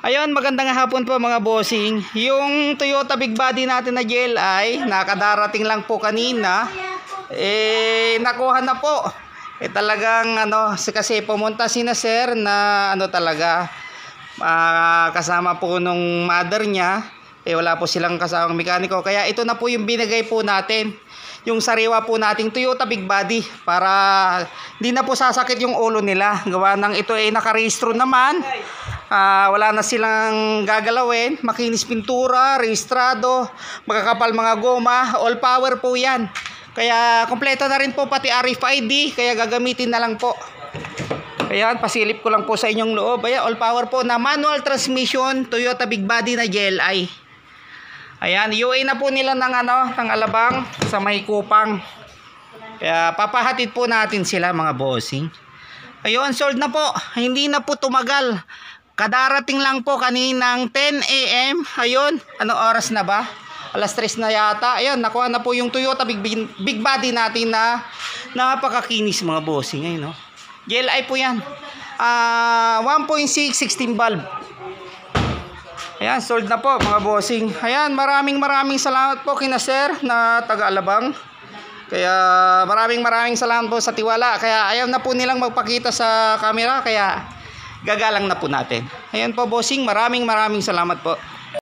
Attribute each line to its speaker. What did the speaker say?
Speaker 1: Ayun, magandang hapon po mga bossing. Yung Toyota Big Body natin na GLI, nakadarating lang po kanina. Nakuha na po. Talagang kasi pumunta si na sir na talaga kasama po nung mother niya. Wala po silang kasamang mekaniko. Kaya ito na po yung binigay po natin. Yung sariwa po nating Toyota Big Body para hindi na po sasakit yung ulo nila. Gawa ng ito ay nakarehistro naman. Wala na silang gagalawin. Makinis pintura, rehistrado, magkakapal mga goma, all power po yan. Kaya kompleto na rin po pati RFID, kaya gagamitin na lang po. Ayan, pasilip ko lang po sa inyong loob. Ayan, all power po na manual transmission Toyota Big Body na GLI. Ayan, UA na po nila ng ng Alabang sa Mahikupang. Kaya papahatid po natin sila mga bossing. Ayun, sold na po. Hindi na po tumagal. Kadarating lang po kaninang 10 AM. Ayun, anong oras na ba? Alas 3 na yata. Ayun, nakuha na po yung Toyota Big Body natin na napakakinis mga bossing. Ayun, no? GLI po yan. 1.6 16 valve. Ayan, sold na po mga bossing. Ayan, maraming salamat po kina sir na taga-Alabang. Kaya maraming salamat po sa tiwala. Kaya ayaw na po nilang magpakita sa camera. Kaya gagalang na po natin. Ayan po bossing, maraming salamat po.